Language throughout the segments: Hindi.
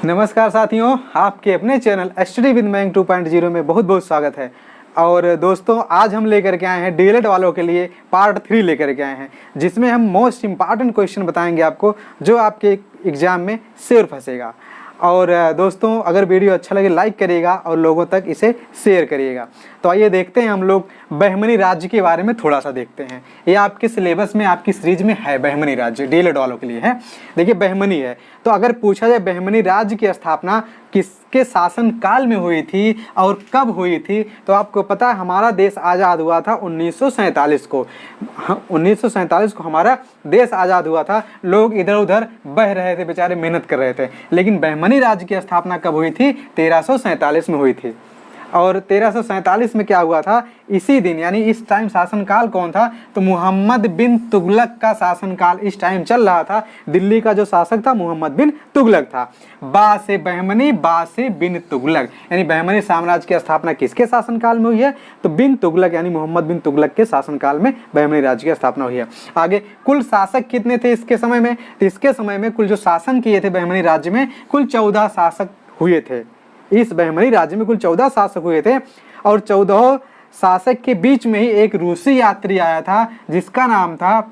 नमस्कार साथियों, आपके अपने चैनल स्टडी विद मैंग 2.0 में बहुत बहुत स्वागत है। और दोस्तों, आज हम लेकर के आए हैं डीएलएड वालों के लिए पार्ट 3 लेकर के आए हैं, जिसमें हम मोस्ट इम्पॉर्टेंट क्वेश्चन बताएंगे आपको, जो आपके एग्जाम में श्योर फंसेगा। और दोस्तों, अगर वीडियो अच्छा लगे लाइक करिएगा और लोगों तक इसे शेयर करिएगा। तो आइए देखते हैं, हम लोग बहमनी राज्य के बारे में थोड़ा सा देखते हैं। ये आपके सिलेबस में, आपकी सीरीज में है, बहमनी राज्य डीएलएड वालों के लिए है। देखिए, बहमनी है तो अगर पूछा जाए बहमनी राज्य की स्थापना किसके शासन काल में हुई थी और कब हुई थी, तो आपको पता है हमारा देश आज़ाद हुआ था 1947 को। 1947 को हमारा देश आज़ाद हुआ था। लोग इधर उधर बह रहे थे, बेचारे मेहनत कर रहे थे, लेकिन बहमनी राज्य की स्थापना कब हुई थी? 1347 में हुई थी। और 1347 में क्या हुआ था? इसी दिन, यानी इस टाइम शासनकाल कौन था? तो मुहम्मद बिन तुगलक का शासनकाल इस टाइम चल रहा था। दिल्ली का जो शासक था मुहम्मद बिन तुगलक था। बा से बहमनी, बा से बिन तुगलक, यानी बहमनी साम्राज्य की स्थापना किसके शासनकाल में हुई है? तो बिन तुगलक यानी मोहम्मद बिन तुगलक के शासनकाल में बहमनी राज्य की स्थापना हुई है। आगे, कुल शासक कितने थे इसके समय में? तो इसके समय में कुल जो शासन किए थे बहमनी राज्य में, कुल 14 शासक हुए थे। इस बहमनी राज्य में कुल 14 शासक हुए थे, और 14 शासक के बीच में ही एक रूसी यात्री आया था, जिसका नाम था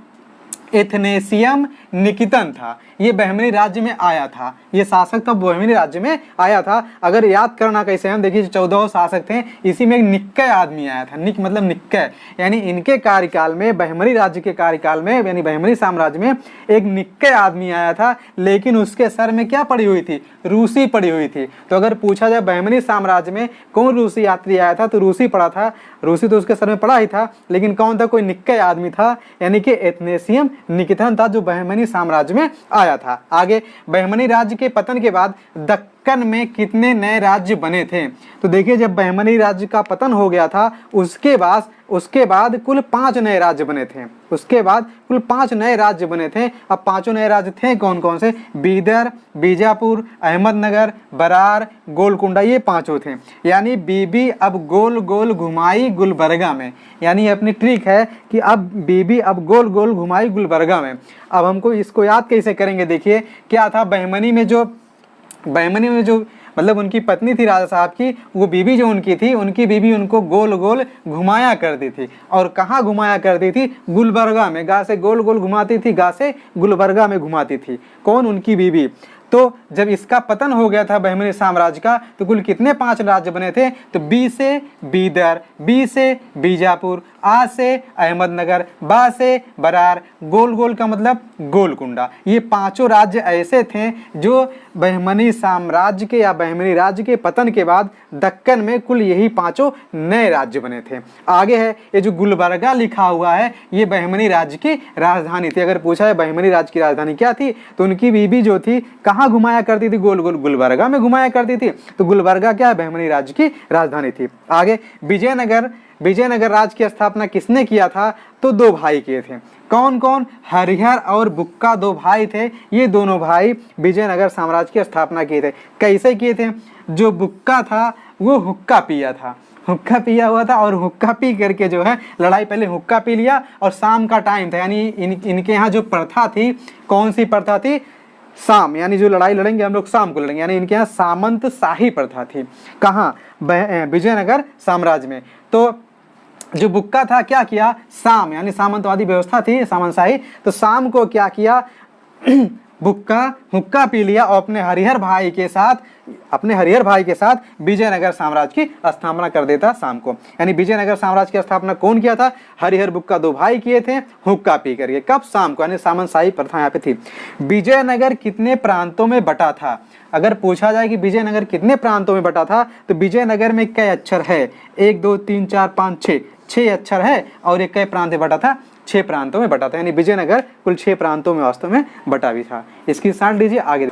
एथनेसियम निकितन था। ये बहमनी राज्य में आया था, ये शासक तो बहमनी राज्य में आया था। अगर याद करना कैसे, हम देखिए 14 शासक थे, इसी में एक निक्कय आदमी आया था। निक मतलब निक्कय, यानी इनके कार्यकाल में, बहमनी राज्य के कार्यकाल में, यानी बहमनी साम्राज्य में एक निक्कय आदमी आया था, लेकिन उसके सर में क्या पड़ी हुई थी? रूसी पड़ी हुई थी। तो अगर पूछा जाए बहमनी साम्राज्य में कौन रूसी यात्री आया था, तो रूसी पड़ा था। रूसी तो उसके सर में पड़ा ही था, लेकिन कौन था? कोई निक्कय आदमी था, यानी कि एथनेसियम निकितन था, जो बहमनी साम्राज्य में आया था। आगे, बहमनी राज्य के पतन के बाद दक्कन में कितने नए राज्य बने थे? तो देखिए, जब बहमनी राज्य का पतन हो गया था, उसके बाद कुल 5 नए राज्य बने थे। उसके बाद कुल 5 नए राज्य बने थे। अब 5 नए राज्य थे कौन कौन से? बीदर, बीजापुर, अहमदनगर, बरार, गोलकुंडा, ये 5 थे। यानी बीबी अब गोल गोल घुमाई गुलबर्गा में, यानी अपनी ट्रिक है कि अब बीबी अब गोल गोल घुमाई गुलबर्गा में। अब हमको इसको याद कैसे करेंगे? देखिए, क्या था बहमनी में जो मतलब उनकी पत्नी थी राजा साहब की, वो बीबी जो उनकी थी, उनकी बीबी उनको गोल गोल घुमाया करती थी। और कहाँ घुमाया करती थी? गुलबर्गा में। गा से गोल गोल घुमाती थी, गा से गुलबर्गा में घुमाती थी। कौन? उनकी बीबी। तो जब इसका पतन हो गया था बहमनी साम्राज्य का, तो कुल कितने 5 राज्य बने थे? तो बी से बीदर, बी से बीजापुर, आ से अहमदनगर, बा से बरार, गोल गोल का मतलब गोलकुंडा। ये 5 राज्य ऐसे थे जो बहमनी साम्राज्य के या बहमनी राज्य के पतन के बाद दक्कन में कुल यही 5 नए राज्य बने थे। आगे है, ये जो गुलबर्गा लिखा हुआ है, ये बहमनी राज्य की राजधानी थी। अगर पूछा है बहमनी राज्य की राजधानी क्या थी, तो उनकी बीबी जो थी कहाँ घुमाया करती थी? गोल गोल गुलबर्गा में घुमाया करती थी। तो गुलबर्गा क्या है? बहमनी राज्य की राजधानी थी। आगे, विजयनगर राज्य की स्थापना किसने किया था? तो 2 भाई किए थे। कौन कौन? हरिहर और बुक्का 2 भाई थे। ये दोनों भाई विजयनगर साम्राज्य की स्थापना किए थे। कैसे किए थे? जो बुक्का था वो हुक्का पिया था, हुक्का पिया हुआ था, और हुक्का पी करके जो है लड़ाई, पहले हुक्का पी लिया, और शाम का टाइम था, यानी इनके यहाँ जो प्रथा थी, कौन सी प्रथा थी? शाम, यानी जो लड़ाई लड़ेंगे हम लोग शाम को लड़ेंगे, यानी इनके यहाँ सामंत शाही प्रथा थी। कहाँ? विजयनगर साम्राज्य में। तो जो बुक्का था क्या किया? शाम, यानी सामंतवादी व्यवस्था थी, सामंतशाही। तो शाम को क्या किया? बुक्का हुक्का पी लिया और अपने हरिहर भाई के साथ विजयनगर साम्राज्य की स्थापना कर देता शाम को। यानी विजयनगर साम्राज्य की स्थापना कौन किया था? हरिहर बुक्का 2 भाई किए थे, हुक्का पी करके। कब? शाम को, यानी सामंतशाही प्रथा यहाँ पे थी। विजयनगर कितने प्रांतों में बटा था? अगर पूछा जाए कि विजयनगर कितने प्रांतों में बटा था, तो विजयनगर में कई अक्षर है? 1 2 3 4 5 6 अक्षर है, और एक कई प्रांत में बटा था? 6 प्रांतों में बटा था। यानी विजयनगर कुल 6 प्रांतों में वास्तव में बटा भी था। इसकी साथ लीजिए आगे।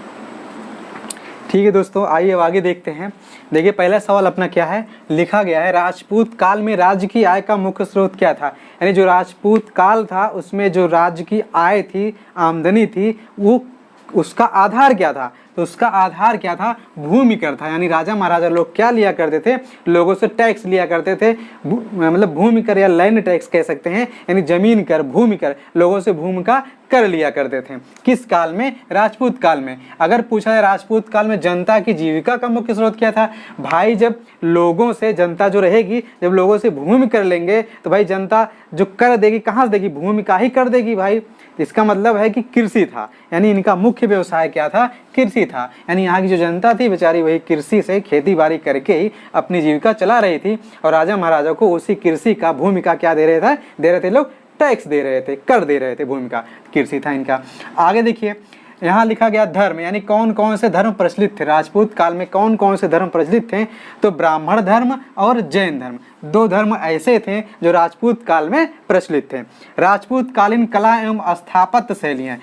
ठीक है दोस्तों, आइए अब आगे देखते हैं। देखिए, पहला सवाल अपना क्या है? लिखा गया है, राजपूत काल में राज्य की आय का मुख्य स्रोत क्या था? यानी जो राजपूत काल था, उसमें जो राज्य की आय थी, आमदनी थी, वो उसका आधार क्या था? तो उसका आधार क्या था? भूमि कर था। यानी राजा महाराजा लोग क्या लिया करते थे? लोगों से टैक्स लिया करते थे, मतलब भूमि कर या लैंड टैक्स कह सकते हैं, यानी जमीन कर, भूमि कर, लोगों से भूमि का कर लिया करते थे। किस काल में? राजपूत काल में। अगर पूछा जाए राजपूत काल में जनता की जीविका का मुख्य स्रोत क्या था? भाई जब लोगों से, जनता जो रहेगी जब लोगों से भूमि कर लेंगे तो भाई जनता जो कर देगी कहाँ से देगी? भूमि का ही कर देगी भाई। इसका मतलब है कि कृषि था, यानी इनका मुख्य व्यवसाय क्या था? कृषि था। यानी यहाँ की जो जनता थी बेचारी वही कृषि से, खेती बाड़ी करके ही अपनी जीविका चला रही थी और राजा महाराजा को उसी कृषि का, भूमि का क्या दे रहे थे लोग? टैक्स दे रहे थे, कर दे रहे थे। भूमि का, कृषि था इनका। आगे देखिए यहाँ लिखा गया धर्म, यानी कौन कौन से धर्म प्रचलित थे राजपूत काल में? कौन कौन से धर्म प्रचलित थे? तो ब्राह्मण धर्म और जैन धर्म, दो धर्म ऐसे थे जो राजपूत काल में प्रचलित थे। राजपूत कालीन कला एवं स्थापत्य शैलियाँ,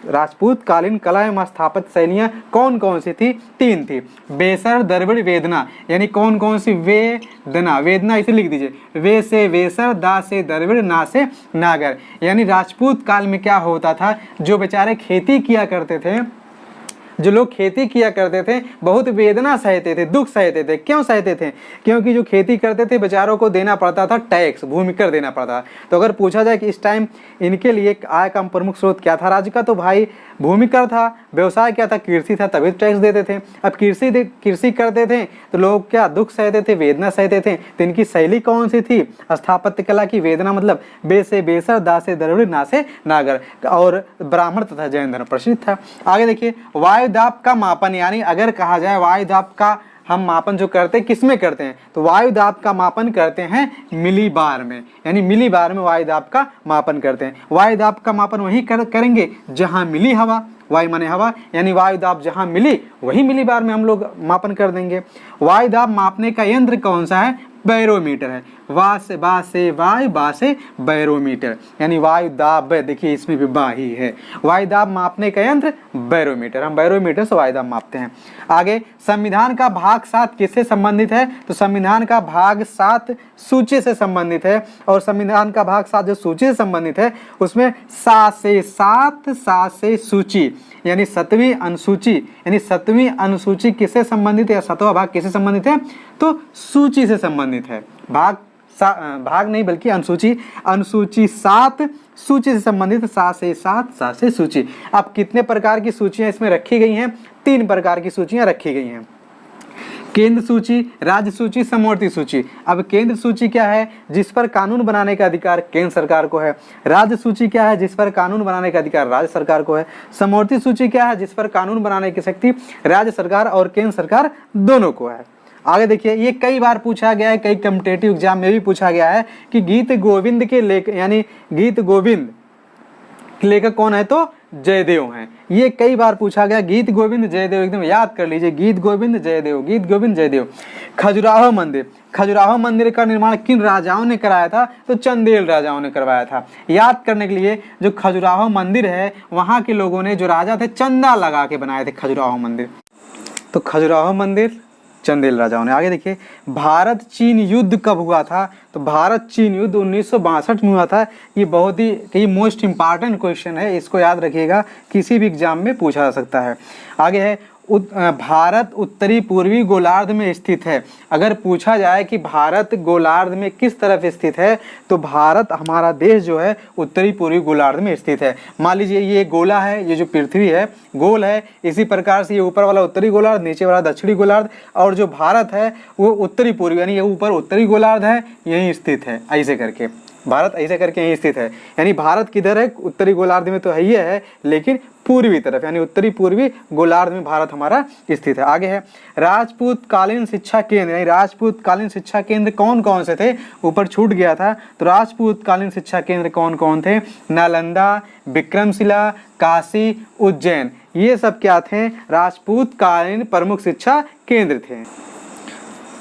राजपूत कालीन कला एवं स्थापत्य शैलियाँ कौन कौन सी थी? 3 थी। बेसर, द्रविड़, वेदना। यानी कौन कौन सी? वेदना, वेदना इसे लिख दीजिए, वे से वेसर, दा से द्रविड़, ना से नागर। यानी राजपूत काल में क्या होता था? जो बेचारे खेती किया करते थे, जो लोग खेती किया करते थे बहुत वेदना सहते थे, दुख सहते थे। क्यों सहते थे? क्योंकि जो खेती करते थे बेचारों को देना पड़ता था टैक्स, भूमि कर देना पड़ता। तो अगर पूछा जाए कि इस टाइम इनके लिए आय का प्रमुख स्रोत क्या था राज्य का, तो भाई भूमि कर था। व्यवसाय क्या था? कृषि था, तभी टैक्स देते थे। अब कृषि करते थे तो लोग क्या दुख सहते थे, वेदना सहते थे। तो इनकी शैली कौन सी थी? स्थापत्य कला की। वेदना मतलब बे से बेसर, दा से द्रविड़, ना से नागर। और ब्राह्मण तथा जैन धर्म प्रसिद्ध था। आगे देखिए वायुदाब का मापन, यानी अगर कहा जाए वायुदाब का हम मापन जो करते हैं किस में करते हैं? तो वायुदाब का मापन करते हैं मिलीबार में, यानी मिलीबार में वायुदाब का मापन करते हैं। वायुदाब का मापन वही करेंगे जहां मिली हवा, वायु माने हवा, यानी वायुदाब जहां मिली वही मिलीबार में हम लोग मापन कर देंगे। वायुदाब मापने का यंत्र कौन सा है? बैरोमीटर है। वा से बा से वायु, बा से बैरोमीटर, यानी वायुदाब, देखिए इसमें भी बा ही है। वायुदाब मापने का यंत्र बैरोमीटर, हम बैरोमीटर से वायुदाब मापते हैं। आगे संविधान का भाग 7 किससे संबंधित है? तो संविधान का भाग 7 सूची से संबंधित है। और संविधान का भाग 7 जो सूची से संबंधित है उसमें 7 से सूची, यानी 7वीं अनुसूची, यानी 7वीं अनुसूची किससे संबंधित है? 7वां भाग किससे संबंधित है? तो सूची से संबंधित है। भाग नहीं बल्कि अनुसूची 7 सूची से संबंधित। 7 से सूची। अब कितने प्रकार की सूचियां इसमें रखी गई हैं? 3 प्रकार की सूचियां रखी गई हैं। केंद्र सूची, राज्य सूची, समवर्ती सूची। अब केंद्र सूची क्या है? जिस पर कानून बनाने का अधिकार केंद्र सरकार को है। राज्य सूची क्या है? जिस पर कानून बनाने का अधिकार राज्य सरकार को है। समवर्ती सूची क्या है? जिस पर कानून बनाने की शक्ति राज्य सरकार और केंद्र सरकार दोनों को है। आगे देखिए ये कई बार पूछा गया है, कई कॉम्पिटिटिव एग्जाम में भी पूछा गया है कि गीत गोविंद के लेखक, यानी गीत गोविंद के लेखक कौन है? तो जयदेव हैं। ये कई बार पूछा गया। गीत गोविंद जयदेव एकदम याद कर लीजिए, गीत गोविंद जयदेव, गीत गोविंद जयदेव। खजुराहो मंदिर, खजुराहो मंदिर का निर्माण किन राजाओं ने कराया था? तो चंदेल राजाओं ने करवाया था। याद करने के लिए जो खजुराहो मंदिर है वहां के लोगों ने, जो राजा थे, चंदा लगा के बनाए थे खजुराहो मंदिर। तो खजुराहो मंदिर चंदेल राजाओं ने। आगे देखिए भारत चीन युद्ध कब हुआ था? तो भारत चीन युद्ध 1962 में हुआ था। ये बहुत ही मोस्ट इंपॉर्टेंट क्वेश्चन है, इसको याद रखिएगा, किसी भी एग्जाम में पूछा जा सकता है। आगे है भारत उत्तरी पूर्वी गोलार्ध में स्थित है। अगर पूछा जाए कि भारत गोलार्ध में किस तरफ स्थित है तो भारत, हमारा देश जो है उत्तरी पूर्वी गोलार्ध में स्थित है। मान लीजिए ये गोला है, ये जो पृथ्वी है गोल है, इसी प्रकार से ये ऊपर वाला उत्तरी गोलार्ध, नीचे वाला दक्षिणी गोलार्ध, और जो भारत है वो उत्तरी पूर्वी, यानी ये ऊपर उत्तरी गोलार्ध है, यहीं स्थित है। ऐसे करके भारत ऐसे करके यहीं स्थित है। यानी भारत किधर है? उत्तरी गोलार्ध में तो है ही है, लेकिन पूर्वी तरफ, यानी उत्तरी पूर्वी गोलार्ध में भारत हमारा स्थित है। आगे है राजपूत कालीन शिक्षा केंद्र, यानी राजपूत कालीन शिक्षा केंद्र कौन कौन से थे? ऊपर छूट गया था। तो राजपूत कालीन शिक्षा केंद्र कौन कौन थे? नालंदा, विक्रमशिला, काशी, उज्जैन, ये सब क्या थे? राजपूत कालीन प्रमुख शिक्षा केंद्र थे।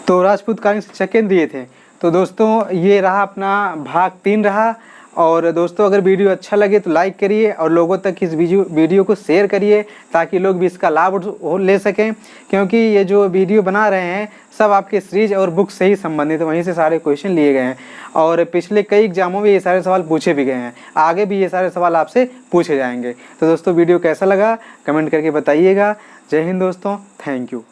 तो राजपूत कालीन शिक्षा केंद्र ये थे। तो दोस्तों ये रहा अपना भाग 3 रहा। और दोस्तों अगर वीडियो अच्छा लगे तो लाइक करिए और लोगों तक इस वीडियो को शेयर करिए ताकि लोग भी इसका लाभ ले सकें, क्योंकि ये जो वीडियो बना रहे हैं सब आपके सीरीज और बुक से ही संबंधित है, वहीं से सारे क्वेश्चन लिए गए हैं और पिछले कई एग्जामों में ये सारे सवाल पूछे भी गए हैं, आगे भी ये सारे सवाल आपसे पूछे जाएंगे। तो दोस्तों वीडियो कैसा लगा कमेंट करके बताइएगा। जय हिंद दोस्तों, थैंक यू।